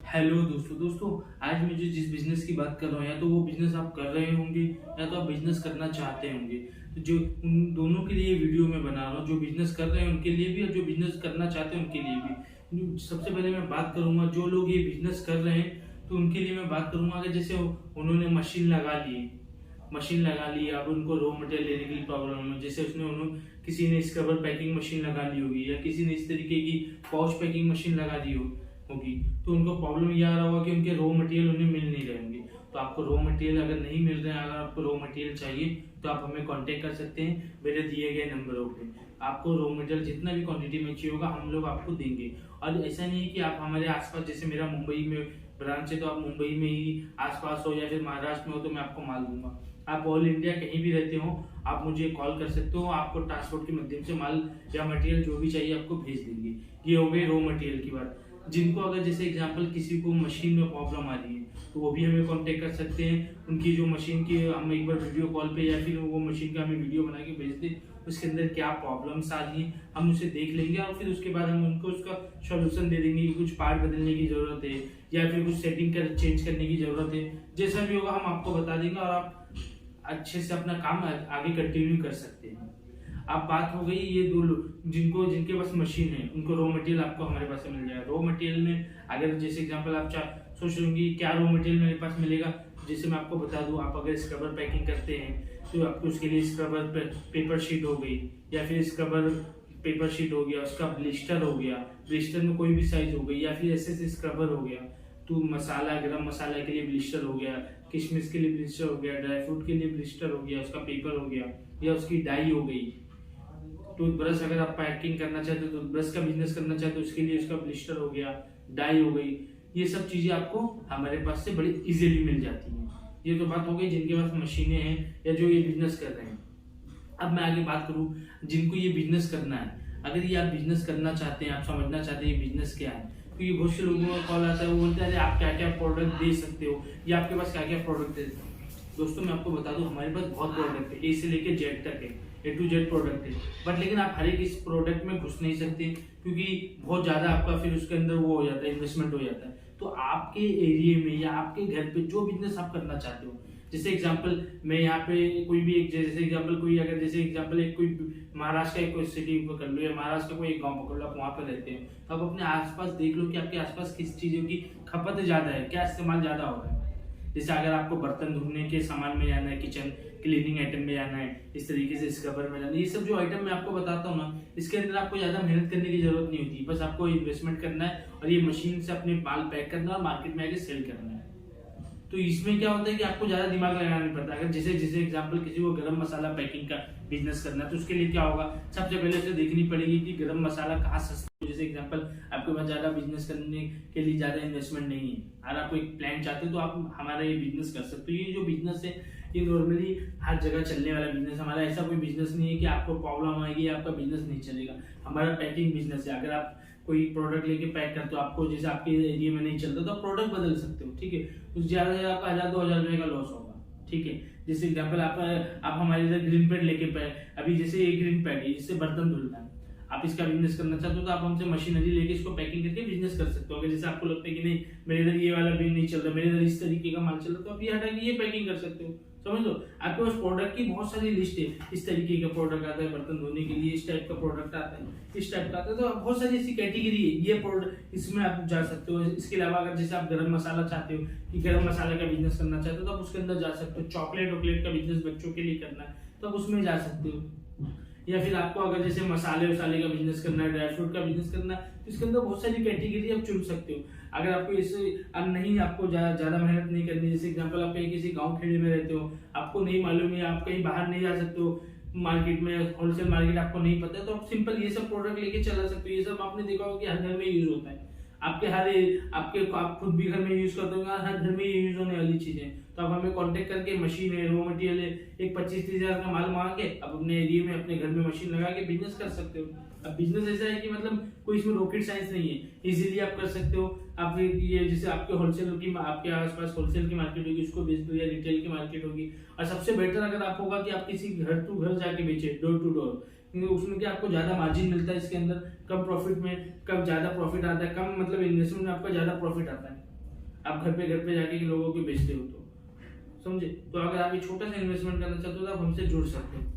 Hello दोस्तों आज मैं जिस बिजनेस की बात कर रहा हूँ या तो वो बिजनेस आप कर रहे होंगे या तो आप बिजनेस करना चाहते होंगे। तो जो उन दोनों के लिए वीडियो मैं बना रहा हूँ, जो बिजनेस कर रहे हैं उनके लिए भी और जो बिजनेस करना चाहते हैं उनके लिए भी। सबसे पहले मैं बात करूंगा जो लोग ये बिजनेस कर रहे हैं तो उनके लिए मैं बात करूंगा कि जैसे उन्होंने मशीन लगा ली, अब उनको रॉ मटेरियल लेने की प्रॉब्लम है। जैसे उन्होंने किसी ने स्क्रबर पैकिंग मशीन लगा ली होगी या किसी ने इस तरीके की पाउच पैकिंग मशीन लगा दी होगी, तो उनको प्रॉब्लम ये आ रहा होगा कि उनके रॉ मटेरियल उन्हें मिल नहीं रहे होंगे। तो आपको रॉ मटेरियल अगर नहीं मिल रहे हैं, अगर आपको रॉ मटेरियल चाहिए तो आप हमें कांटेक्ट कर सकते हैं मेरे दिए गए नंबरों पे। आपको रॉ मटेरियल जितना भी क्वांटिटी में चाहिए होगा हम लोग आपको देंगे। और ऐसा नहीं है कि आप हमारे आसपास, जैसे मेरा मुंबई में ब्रांच है तो आप मुंबई में ही आसपास हो या फिर महाराष्ट्र में हो तो मैं आपको माल दूंगा। आप ऑल इंडिया कहीं भी रहते हो आप मुझे कॉल कर सकते हो, आपको ट्रांसपोर्ट के माध्यम से माल या मटेरियल जो भी चाहिए आपको भेज देंगे। ये हो गई रॉ मटेरियल की बात। जिनको अगर जैसे एग्जांपल किसी को मशीन में प्रॉब्लम आ रही है तो वो भी हमें कांटेक्ट कर सकते हैं। उनकी जो मशीन की हम एक बार वीडियो कॉल पे या फिर वो मशीन का हमें वीडियो बना के भेज दे, उसके अंदर क्या प्रॉब्लम्स आ रही हैं हम उसे देख लेंगे और फिर उसके बाद हम उनको उसका सॉल्यूशन दे देंगे कि कुछ पार्ट बदलने की जरूरत है या फिर कुछ सेटिंग चेंज करने की जरूरत है। जैसा भी होगा हम आपको बता देंगे और आप अच्छे से अपना काम आगे कंटिन्यू कर सकते हैं। अब बात हो गई ये दो लोग जिनके पास मशीन है, उनको रॉ मटेरियल आपको हमारे पास से मिल जाएगा। रॉ मटेरियल में अगर जैसे एग्जांपल आप सोच लेंगे क्या रॉ मटेरियल मेरे पास मिलेगा, जैसे मैं आपको बता दूं, आप अगर स्क्रबर पैकिंग करते हैं तो आपको उसके लिए स्क्रबर पेपर शीट हो गई या फिर स्क्रबर पेपर शीट हो गया, उसका ब्लिस्टर हो गया, ब्लिस्टर में कोई भी साइज हो गई, या फिर एसएस स्क्रबर हो गया, तो मसाला गरम मसाला के लिए ब्लिस्टर हो गया, किशमिश के लिए ब्लिस्टर हो गया, ड्राई फ्रूट के लिए ब्लिस्टर हो गया, उसका पेपर हो गया या उसकी डाई हो गई। टूथब्रश अगर आप पैकिंग करना चाहते हो, टूथब्रश का बिजनेस करना चाहते हो, उसके लिए उसका ब्लिस्टर हो गया, डाई हो गई। ये सब चीजें आपको हमारे पास से बड़ी इजीली मिल जाती हैं। ये तो बात हो गई जिनके पास मशीनें हैं या जो ये बिजनेस कर रहे हैं। अब मैं आगे बात करूं जिनको ये बिजनेस करना है। अगर ये आप बिजनेस करना चाहते हैं, आप समझना चाहते हैं ये बिजनेस क्या है, तो ये बहुत से लोगों का कॉल आता है, वो बोलते हैं आप क्या क्या प्रोडक्ट दे सकते हो या आपके पास क्या क्या प्रोडक्ट दे सकते हो। दोस्तों मैं आपको बता दूं हमारे पास बहुत प्रोडक्ट है, ए से लेके जेड तक है, ए टू जेड प्रोडक्ट है। बट लेकिन आप हर एक इस प्रोडक्ट में घुस नहीं सकते क्योंकि बहुत ज्यादा आपका फिर उसके अंदर वो हो जाता है, इन्वेस्टमेंट हो जाता है। तो आपके एरिया में या आपके घर पे जो बिजनेस आप करना चाहते हो, जैसे एग्जांपल मैं यहाँ पे कोई भी एक जैसे एग्जांपल कोई अगर जैसे एग्जांपल एक कोई महाराष्ट्र का एक कोई सिटी को कर लो या महाराष्ट्र का कोई एक गांव पकड़ लो, आप वहां पे रहते हैं तो आप अपने आसपास देख लो कि आपके आसपास किस चीजों की खपत ज्यादा है, क्या इस्तेमाल ज्यादा हो रहा है। जैसे अगर आपको बर्तन धोने के सामान में जाना है, किचन क्लीनिंग आइटम में जाना है, इस तरीके से स्क्रबर में जाना है, ये सब जो आइटम मैं आपको बताता हूँ ना, इसके अंदर आपको ज्यादा मेहनत करने की जरूरत नहीं होती। बस आपको इन्वेस्टमेंट करना है और ये मशीन से अपने माल पैक करना है और मार्केट में आके सेल करना है। तो इसमें क्या होता है कि आपको ज्यादा दिमाग लगाना नहीं पड़ता। अगर जैसे जैसे एग्जांपल किसी को गरम मसाला पैकिंग का बिजनेस करना है तो उसके लिए क्या होगा, सबसे पहले उसे देखनी पड़ेगी कि गरम मसाला कहाँ सस्ता है। जैसे एग्जांपल आपके पास ज्यादा बिजनेस करने के लिए ज्यादा इन्वेस्टमेंट नहीं है, अगर आपको एक प्लान चाहते हो तो आप हमारा ये बिजनेस कर सकते हो। ये जो बिजनेस है ये नॉर्मली हर जगह चलने वाला बिजनेस। हमारा ऐसा कोई बिजनेस नहीं है कि आपको प्रॉब्लम आएगी आपका बिजनेस नहीं चलेगा। हमारा पैकिंग बिजनेस है। अगर आप कोई प्रोडक्ट लेके पैक करते हो, आपको जैसे आपके एरिया में नहीं चलता तो आप प्रोडक्ट बदल सकते हो, ठीक है। तो ज्यादा से ज्यादा आपका 1000-2000 रुपए का लॉस होगा, ठीक है। जैसे एग्जांपल आप हमारे इधर ग्रीन पैड लेके अभी जैसे ये ग्रीन पैड है, इससे बर्तन धुलना है, आप इसका बिजनेस करना चाहते हो तो आप हमसे मशीनरी लेके इसको पैकिंग करके बिजनेस कर सकते हो। अगर जैसे आपको लगता है कि नहीं मेरे इधर ये वाला भी नहीं चल रहा, मेरे इधर इस तरीके का माल चल रहा, तो आप ये हटा के ये पैकिंग कर सकते हो। समझ लो आपके पास प्रोडक्ट की बहुत सारी लिस्ट है, इस तरीके का प्रोडक्ट आता है बर्तन धोने के लिए, इस टाइप का प्रोडक्ट आता है, इस टाइप का आता है, तो बहुत सारी ऐसी कैटेगरी है। ये प्रोडक्ट इसमें आप जा सकते हो। इसके अलावा अगर जैसे आप गरम मसाला चाहते हो कि गरम मसाले का बिजनेस करना चाहते हो तो आप उसके अंदर जा सकते हो। चॉकलेट वॉकलेट का बिजनेस बच्चों के लिए करना है तो आप उसमें जा सकते हो। या फिर आपको अगर जैसे मसाले वसाले का बिजनेस करना है, ड्राई फ्रूट का बिजनेस करना है, तो इसके अंदर बहुत सारी कैटेगरी आप चुन सकते हो। अगर आपको इसे अब नहीं, आपको ज्यादा मेहनत नहीं करनी, जैसे एग्जांपल आप कहीं किसी गांव खेड़े में रहते हो, आपको नहीं मालूम है, आप कहीं बाहर नहीं जा सकते हो मार्केट में, होलसेल मार्केट आपको नहीं पता है, तो आप सिंपल ये सब प्रोडक्ट लेके चला सकते हो। ये सब आपने देखा होगा कि हर घर में यूज होता है, आप खुद भी घर में यूज करते हो, हर घर में यूज होने वाली चीजें। तो आप हमें कांटेक्ट करके मशीन है, रॉ मटेरियल है, एक 25-30 हजार का माल मांग के आप अपने एरिया में अपने घर में मशीन लगा के बिजनेस कर सकते हो। अब बिजनेस ऐसा है कि मतलब कोई इसमें रॉकेट साइंस नहीं है, इजीली आप कर सकते हो। आप ये जैसे आपके होलसेल की, आपके आसपास होलसेल की मार्केट होगी, उसको बेच दो, या रिटेल की मार्केट होगी। और सबसे बेटर अगर आप होगा कि आप किसी घर टू घर जाके बेचे, डोर टू डोर, क्योंकि उसमें क्या आपको ज्यादा मार्जिन मिलता है, इसके अंदर कम प्रॉफिट में कम ज्यादा प्रॉफिट आता है, कम मतलब इन्वेस्टमेंट में आपका ज्यादा प्रॉफिट आता है। आप घर पे जाके लोगों के बेचते हो तो, समझे। तो अगर आप ये छोटा सा इन्वेस्टमेंट करना चाहते हो तो आप हमसे जुड़ सकते हो।